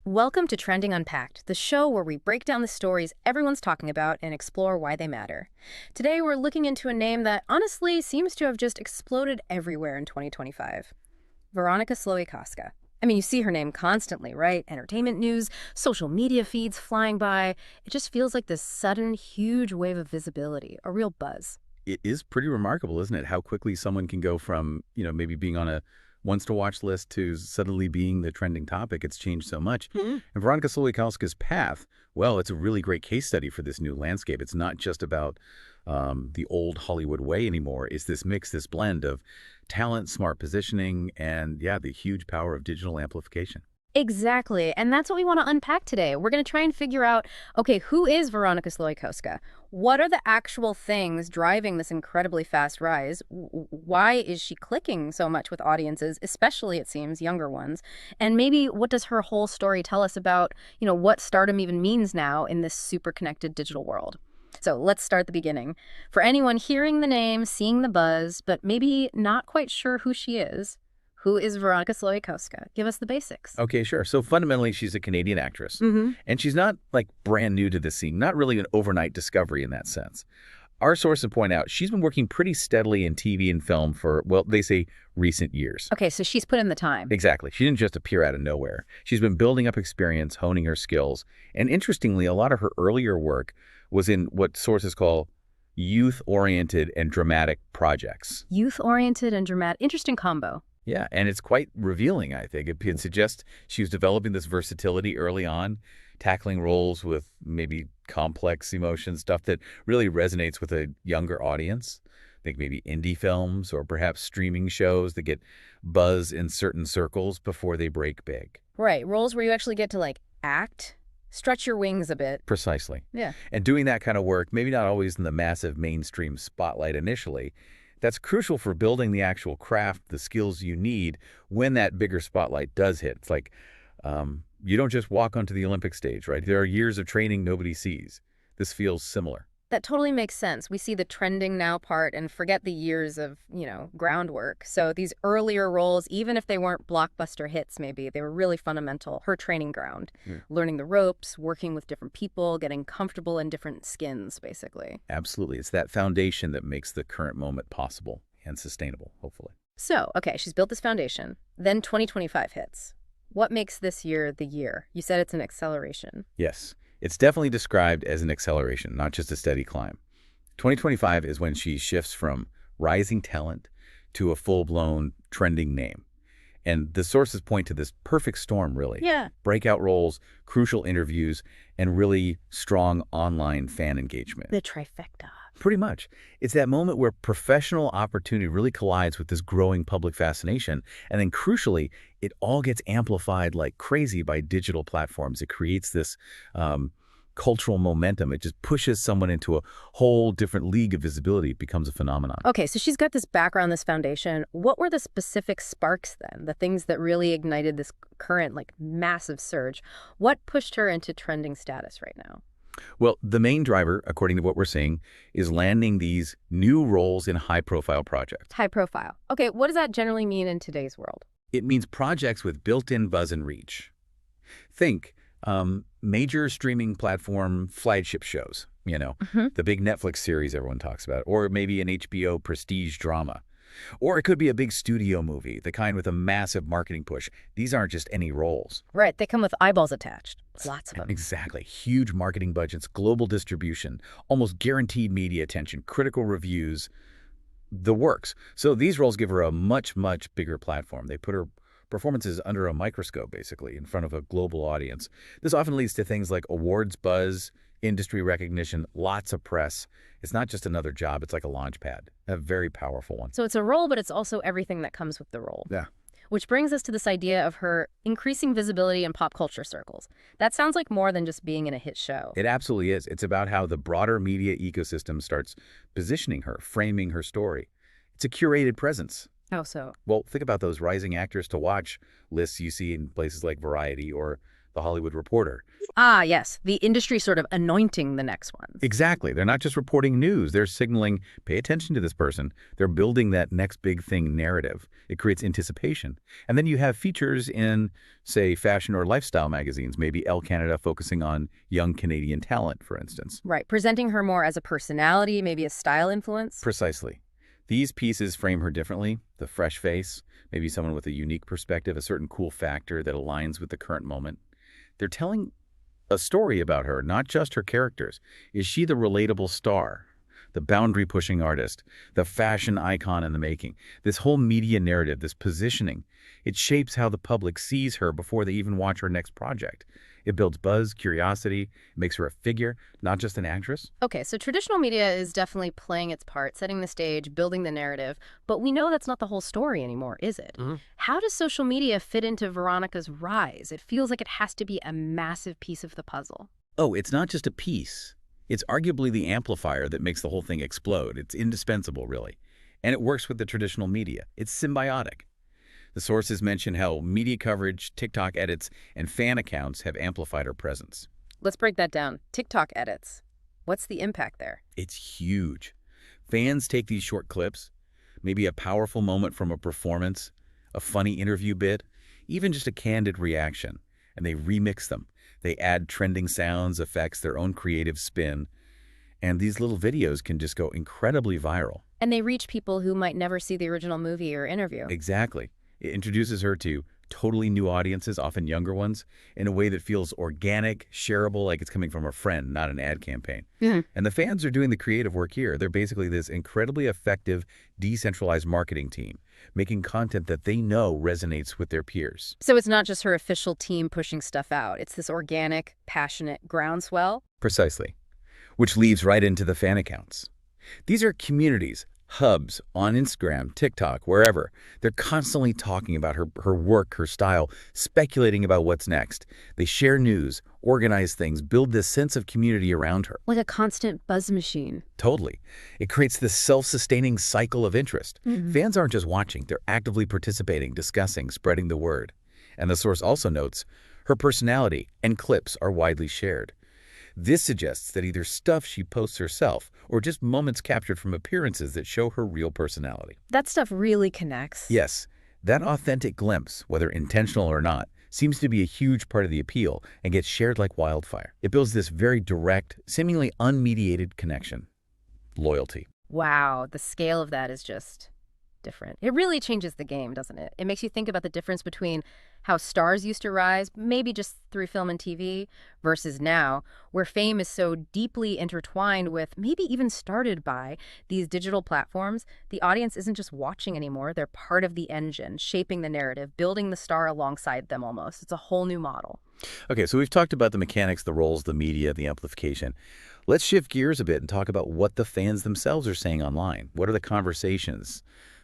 Welcome to Trending Unpacked, the show where we break down the stories everyone's talking about and explore why they matter. Today we're looking into a name that honestly seems to have just exploded everywhere in 2025. Veronika Slowikowska. I mean, you see her name constantly, right? Entertainment news, social media feeds flying by. It just feels like this sudden, huge wave of visibility, a real buzz. It is pretty remarkable, isn't it? How quickly someone can go from, maybe being on a wants to watch list to suddenly being the trending topic. It's changed so much. And Veronika Slowikowska's path, well, it's a really great case study for this new landscape. It's not just about the old Hollywood way anymore. It's this mix, this blend of talent, smart positioning, and yeah, the huge power of digital amplification. Exactly, and that's what we want to unpack today. We're going to try and figure out, okay, who is Veronika Slowikowska? What are the actual things driving this incredibly fast rise? Why is she clicking so much with audiences, especially, it seems, younger ones? And maybe what does her whole story tell us about, what stardom even means now in this super connected digital world? So let's start at the beginning. For anyone hearing the name, seeing the buzz, but maybe not quite sure who she is, who is Veronika Slowikowska? Give us the basics. Okay, sure. So fundamentally, she's a Canadian actress. And she's not like brand new to the scene, not really an overnight discovery in that sense. Our sources point out she's been working pretty steadily in TV and film for, well, they say recent years. Okay, so she's put in the time. Exactly. She didn't just appear out of nowhere. She's been building up experience, honing her skills. And interestingly, a lot of her earlier work was in what sources call youth-oriented and dramatic projects. Youth-oriented and dramatic. Interesting combo. Yeah, and it's quite revealing, I think. It suggests she was developing this versatility early on, tackling roles with maybe complex emotions, stuff that really resonates with a younger audience. Think maybe indie films or perhaps streaming shows that get buzz in certain circles before they break big. Right, roles where you actually get to, act, stretch your wings a bit. Precisely. Yeah. And doing that kind of work, maybe not always in the massive mainstream spotlight initially, that's crucial for building the actual craft, the skills you need when that bigger spotlight does hit. It's like you don't just walk onto the Olympic stage, right? There are years of training nobody sees. This feels similar. That totally makes sense. We see the trending now part and forget the years of, groundwork. So these earlier roles, even if they weren't blockbuster hits, maybe, they were really fundamental. Her training ground, learning the ropes, working with different people, getting comfortable in different skins, basically. Absolutely. It's that foundation that makes the current moment possible and sustainable, hopefully. So, okay, she's built this foundation. Then 2025 hits. What makes this year the year? You said it's an acceleration. Yes. It's definitely described as an acceleration, not just a steady climb. 2025 is when she shifts from rising talent to a full-blown trending name. And the sources point to this perfect storm, really. Yeah. Breakout roles, crucial interviews, and really strong online fan engagement. The trifecta. Pretty much. It's that moment where professional opportunity really collides with this growing public fascination. And then crucially, it all gets amplified like crazy by digital platforms. It creates this cultural momentum. It just pushes someone into a whole different league of visibility. It becomes a phenomenon. Okay, so she's got this background, this foundation. What were the specific sparks then? The things that really ignited this current, massive surge? What pushed her into trending status right now? Well, the main driver, according to what we're seeing, is landing these new roles in high-profile projects. High profile. Okay, what does that generally mean in today's world? It means projects with built-in buzz and reach. Think major streaming platform flagship shows, the big Netflix series everyone talks about, or maybe an HBO prestige drama. Or it could be a big studio movie, the kind with a massive marketing push. These aren't just any roles. Right, they come with eyeballs attached. Lots of them. Exactly. Huge marketing budgets, global distribution, almost guaranteed media attention, critical reviews, the works. So these roles give her a much, much bigger platform. They put her performances under a microscope, basically, in front of a global audience. This often leads to things like awards buzz, industry recognition, lots of press. It's not just another job. It's like a launch pad, a very powerful one. So it's a role, but it's also everything that comes with the role. Yeah. Which brings us to this idea of her increasing visibility in pop culture circles. That sounds like more than just being in a hit show. It absolutely is. It's about how the broader media ecosystem starts positioning her, framing her story. It's a curated presence. How so? Well, think about those rising actors to watch lists you see in places like Variety or The Hollywood Reporter. Ah, yes, the industry sort of anointing the next ones. Exactly. They're not just reporting news. They're signaling, pay attention to this person. They're building that next big thing narrative. It creates anticipation. And then you have features in, say, fashion or lifestyle magazines, maybe Elle Canada focusing on young Canadian talent, for instance. Right, presenting her more as a personality, maybe a style influence. Precisely. These pieces frame her differently. The fresh face, maybe someone with a unique perspective, a certain cool factor that aligns with the current moment. They're telling a story about her, not just her characters. Is she the relatable star, the boundary-pushing artist, the fashion icon in the making? This whole media narrative, this positioning, it shapes how the public sees her before they even watch her next project. It builds buzz, curiosity, it makes her a figure, not just an actress. Okay, so traditional media is definitely playing its part, setting the stage, building the narrative, but we know that's not the whole story anymore, is it? How does social media fit into Veronika's rise? It feels like it has to be a massive piece of the puzzle. Oh, it's not just a piece. It's arguably the amplifier that makes the whole thing explode. It's indispensable, really. And it works with the traditional media. It's symbiotic. The sources mention how media coverage, TikTok edits, and fan accounts have amplified her presence. Let's break that down. TikTok edits. What's the impact there? It's huge. Fans take these short clips, maybe a powerful moment from a performance, a funny interview bit, even just a candid reaction, and they remix them. They add trending sounds, effects, their own creative spin, and these little videos can just go incredibly viral. And they reach people who might never see the original movie or interview. Exactly. It introduces her to totally new audiences, often younger ones, in a way that feels organic, shareable, like it's coming from a friend, not an ad campaign. And the fans are doing the creative work here. They're basically this incredibly effective, decentralized marketing team, making content that they know resonates with their peers. So it's not just her official team pushing stuff out. It's this organic, passionate groundswell. Precisely. Which leads right into the fan accounts. These are communities, hubs on Instagram, TikTok, wherever. They're constantly talking about her work, her style, speculating about what's next. They share news, organize things, build this sense of community around her. Like a constant buzz machine. Totally. It creates this self-sustaining cycle of interest. Fans aren't just watching, they're actively participating, discussing, spreading the word. And the source also notes, her personality and clips are widely shared. This suggests that either stuff she posts herself or just moments captured from appearances that show her real personality. That stuff really connects. Yes, that authentic glimpse, whether intentional or not, seems to be a huge part of the appeal and gets shared like wildfire. It builds this very direct, seemingly unmediated connection. Loyalty. Wow, the scale of that is just different. It really changes the game, doesn't it? It makes you think about the difference between how stars used to rise, maybe just through film and TV, versus now, where fame is so deeply intertwined with, maybe even started by, these digital platforms. The audience isn't just watching anymore. They're part of the engine, shaping the narrative, building the star alongside them almost. It's a whole new model. Okay, so we've talked about the mechanics, the roles, the media, the amplification. Let's shift gears a bit and talk about what the fans themselves are saying online. What are the conversations,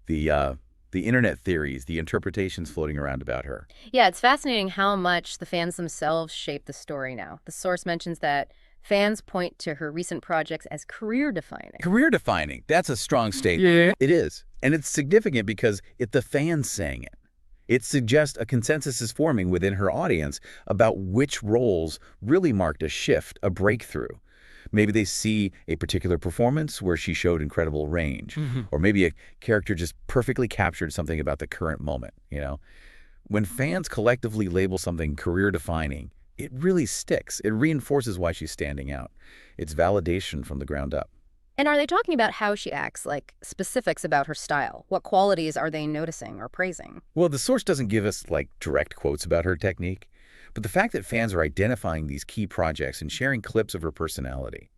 the internet theories, the interpretations floating around about her? Yeah, it's fascinating how much the fans themselves shape the story now. The source mentions that fans point to her recent projects as career-defining. Career-defining. That's a strong statement. Yeah. It is. And it's significant because it's the fans saying it. It suggests a consensus is forming within her audience about which roles really marked a shift, a breakthrough. Maybe they see a particular performance where she showed incredible range, or maybe a character just perfectly captured something about the current moment, you know? When fans collectively label something career-defining, it really sticks. It reinforces why she's standing out. It's validation from the ground up. And are they talking about how she acts, like specifics about her style? What qualities are they noticing or praising? Well, the source doesn't give us, like, direct quotes about her technique, but the fact that fans are identifying these key projects and sharing clips of her personality,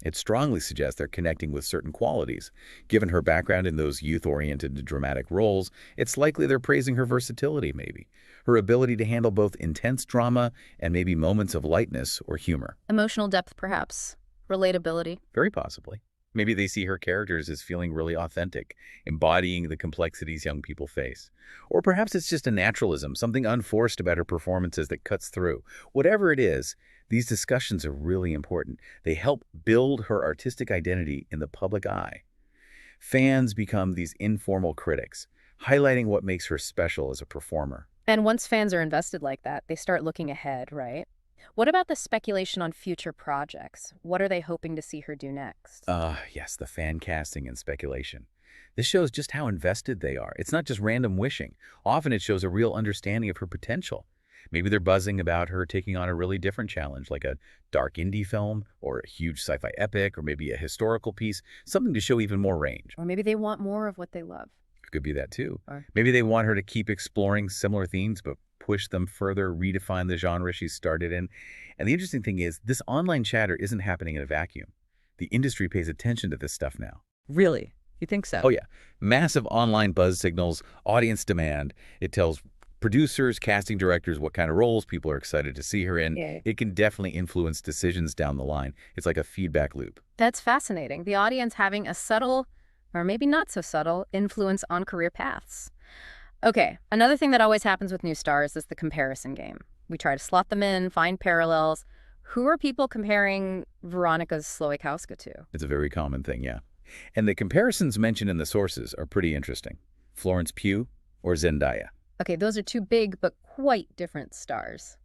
it strongly suggests they're connecting with certain qualities. Given her background in those youth-oriented dramatic roles, it's likely they're praising her versatility, maybe. Her ability to handle both intense drama and maybe moments of lightness or humor. Emotional depth, perhaps. Relatability. Very possibly. Maybe they see her characters as feeling really authentic, embodying the complexities young people face. Or perhaps it's just a naturalism, something unforced about her performances that cuts through. Whatever it is, these discussions are really important. They help build her artistic identity in the public eye. Fans become these informal critics, highlighting what makes her special as a performer. And once fans are invested like that, they start looking ahead, right? What about the speculation on future projects? What are they hoping to see her do next? Yes, the fan casting and speculation. This shows just how invested they are. It's not just random wishing. Often it shows a real understanding of her potential. Maybe they're buzzing about her taking on a really different challenge, like a dark indie film or a huge sci-fi epic or maybe a historical piece, something to show even more range. Or maybe they want more of what they love. Could be that too. Or Maybe they want her to keep exploring similar themes, but push them further, redefine the genre she started in. And the interesting thing is, this online chatter isn't happening in a vacuum. The industry pays attention to this stuff now. really? You think so? Oh, yeah. Massive online buzz signals, audience demand. It tells producers, casting directors what kind of roles people are excited to see her in. Yeah. It can definitely influence decisions down the line. It's like a feedback loop. That's fascinating. The audience having a subtle, or maybe not so subtle, influence on career paths. Okay, another thing that always happens with new stars is the comparison game. We try to slot them in, find parallels. Who are people comparing Veronika's Slowikowska to? It's a very common thing, yeah. And the comparisons mentioned in the sources are pretty interesting. Florence Pugh or Zendaya. Okay, those are two big but quite different stars.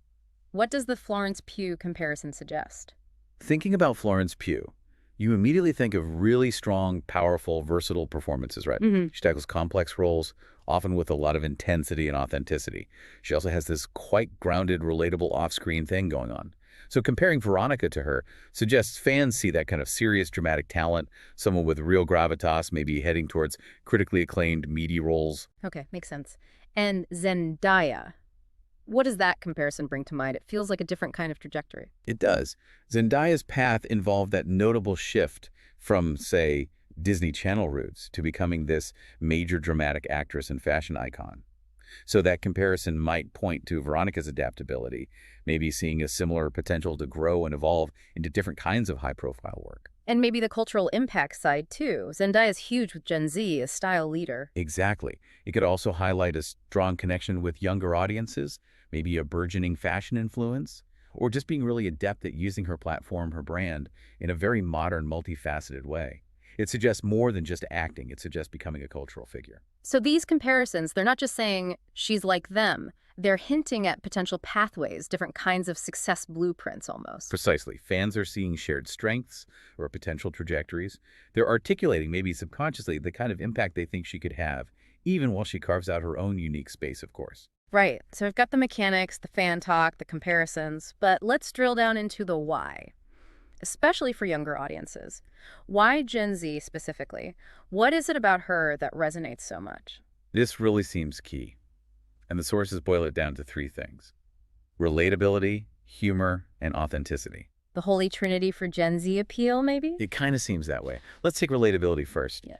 What does the Florence Pugh comparison suggest? Thinking about Florence Pugh, you immediately think of really strong, powerful, versatile performances, right? She tackles complex roles, often with a lot of intensity and authenticity. She also has this quite grounded, relatable off-screen thing going on. So comparing Veronika to her suggests fans see that kind of serious, dramatic talent, someone with real gravitas, maybe heading towards critically acclaimed, meaty roles. Okay, makes sense. And Zendaya. What does that comparison bring to mind? It feels like a different kind of trajectory. It does. Zendaya's path involved that notable shift from, say, Disney Channel roots to becoming this major dramatic actress and fashion icon. So that comparison might point to Veronika's adaptability, maybe seeing a similar potential to grow and evolve into different kinds of high-profile work. And maybe the cultural impact side, too. Zendaya's huge with Gen Z, a style leader. Exactly. It could also highlight a strong connection with younger audiences, maybe a burgeoning fashion influence, or just being really adept at using her platform, her brand, in a very modern, multifaceted way. It suggests more than just acting. It suggests becoming a cultural figure. So these comparisons, they're not just saying she's like them. They're hinting at potential pathways, different kinds of success blueprints almost. Precisely. Fans are seeing shared strengths or potential trajectories. They're articulating, maybe subconsciously, the kind of impact they think she could have, even while she carves out her own unique space, of course. Right. So I've got the mechanics, the fan talk, the comparisons, but let's drill down into the why, especially for younger audiences. Why Gen Z specifically? What is it about her that resonates so much? This really seems key. And the sources boil it down to three things: relatability, humor, and authenticity. The holy trinity for Gen Z appeal, maybe? It kind of seems that way. Let's take relatability first. Yeah.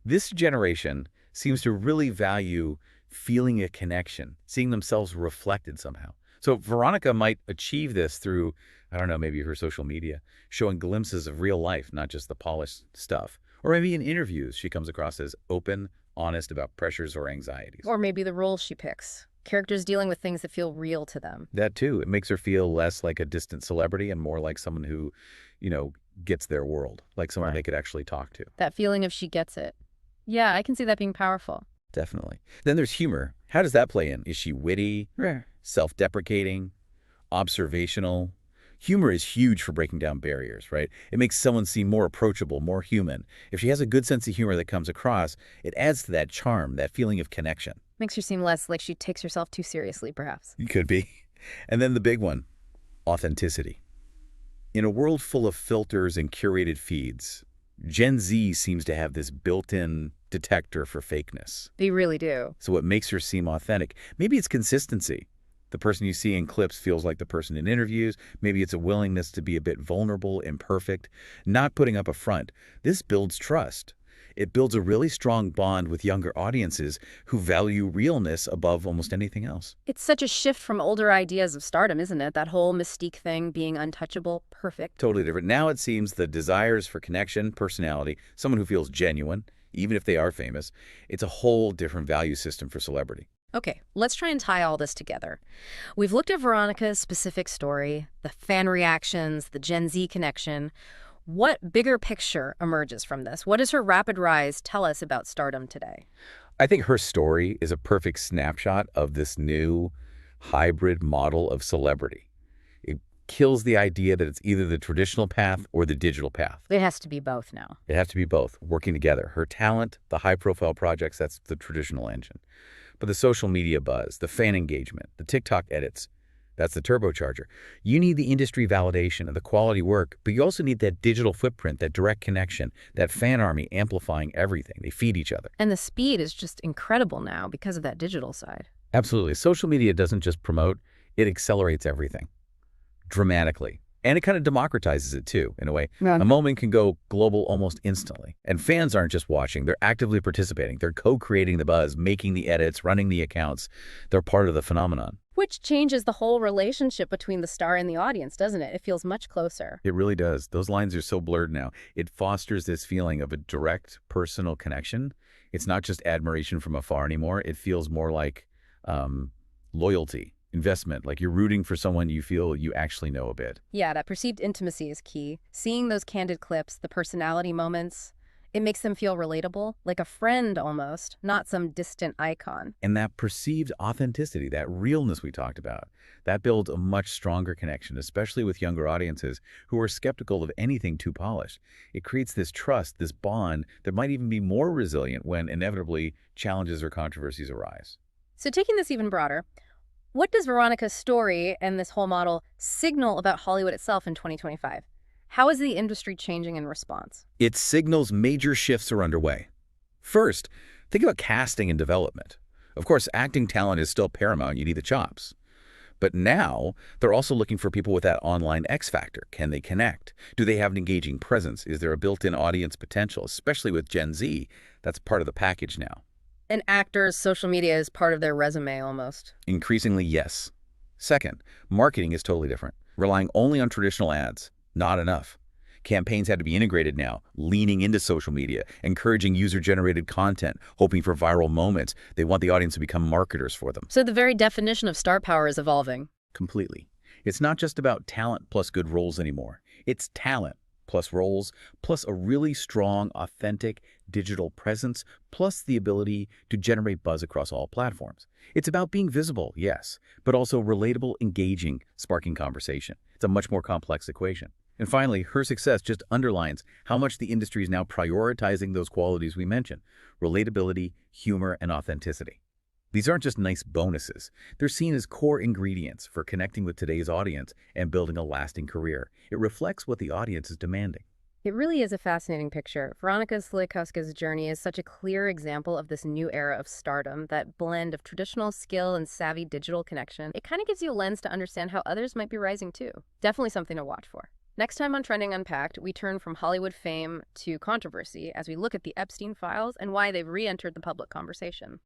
This generation seems to really value feeling a connection, seeing themselves reflected somehow. So Veronika might achieve this through, I don't know, maybe her social media, showing glimpses of real life, not just the polished stuff. Or maybe in interviews, she comes across as open, honest about pressures or anxieties. Or maybe the roles she picks. Characters dealing with things that feel real to them. That too. It makes her feel less like a distant celebrity and more like someone who, gets their world, like someone they could actually talk to. That feeling of she gets it. Yeah, I can see that being powerful. Definitely. Then there's humor. How does that play in? Is she witty, self-deprecating, observational? Humor is huge for breaking down barriers, right? It makes someone seem more approachable, more human. If she has a good sense of humor that comes across, it adds to that charm, that feeling of connection. Makes her seem less like she takes herself too seriously, perhaps. It could be. And then the big one, authenticity. In a world full of filters and curated feeds, Gen Z seems to have this built-in detector for fakeness. They really do. So what makes her seem authentic? Maybe it's consistency. The person you see in clips feels like the person in interviews. Maybe it's a willingness to be a bit vulnerable, imperfect, not putting up a front. This builds trust. It builds a really strong bond with younger audiences who value realness above almost anything else. It's such a shift from older ideas of stardom, isn't it? That whole mystique thing, being untouchable, perfect. Totally different. Now it seems the desires for connection, personality, someone who feels genuine, even if they are famous, it's a whole different value system for celebrity. Okay, let's try and tie all this together. We've looked at Veronika's specific story, the fan reactions, the Gen Z connection. What bigger picture emerges from this? What does her rapid rise tell us about stardom today? I think her story is a perfect snapshot of this new hybrid model of celebrity. It kills the idea that it's either the traditional path or the digital path. It has to be both now. It has to be both, working together. Her talent, the high-profile projects, that's the traditional engine. But the social media buzz, the fan engagement, the TikTok edits, that's the turbocharger. You need the industry validation of the quality work, but you also need that digital footprint, that direct connection, that fan army amplifying everything. They feed each other. And the speed is just incredible now because of that digital side. Absolutely. Social media doesn't just promote, it accelerates everything dramatically. And it kind of democratizes it too, in a way. Yeah. A moment can go global almost instantly. And fans aren't just watching, they're actively participating. They're co-creating the buzz, making the edits, running the accounts. They're part of the phenomenon. Which changes the whole relationship between the star and the audience, doesn't it? It feels much closer. It really does. Those lines are so blurred now. It fosters this feeling of a direct personal connection. It's not just admiration from afar anymore. It feels more like loyalty, investment, like you're rooting for someone you feel you actually know a bit. Yeah, that perceived intimacy is key. Seeing those candid clips, the personality moments, it makes them feel relatable, like a friend almost, not some distant icon. And that perceived authenticity, that realness we talked about, that builds a much stronger connection, especially with younger audiences who are skeptical of anything too polished. It creates this trust, this bond that might even be more resilient when inevitably challenges or controversies arise. So taking this even broader, what does Veronika's story and this whole model signal about Hollywood itself in 2025? How is the industry changing in response? It signals major shifts are underway. First, think about casting and development. Of course, acting talent is still paramount. You need the chops. But now, they're also looking for people with that online X factor. Can they connect? Do they have an engaging presence? Is there a built-in audience potential? Especially with Gen Z, that's part of the package now. And actors' social media is part of their resume almost. Increasingly, yes. Second, marketing is totally different. Relying only on traditional ads, not enough. Campaigns had to be integrated now, leaning into social media, encouraging user-generated content, hoping for viral moments. They want the audience to become marketers for them. So the very definition of star power is evolving. Completely. It's not just about talent plus good roles anymore. It's talent plus roles, plus a really strong, authentic digital presence, plus the ability to generate buzz across all platforms. It's about being visible, yes, but also relatable, engaging, sparking conversation. It's a much more complex equation. And finally, her success just underlines how much the industry is now prioritizing those qualities we mentioned: relatability, humor, and authenticity. These aren't just nice bonuses. They're seen as core ingredients for connecting with today's audience and building a lasting career. It reflects what the audience is demanding. It really is a fascinating picture. Veronika Slowikowska's journey is such a clear example of this new era of stardom, that blend of traditional skill and savvy digital connection. It kind of gives you a lens to understand how others might be rising too. Definitely something to watch for. Next time on Trending Unpacked, we turn from Hollywood fame to controversy as we look at the Epstein Files and why they've re-entered the public conversation.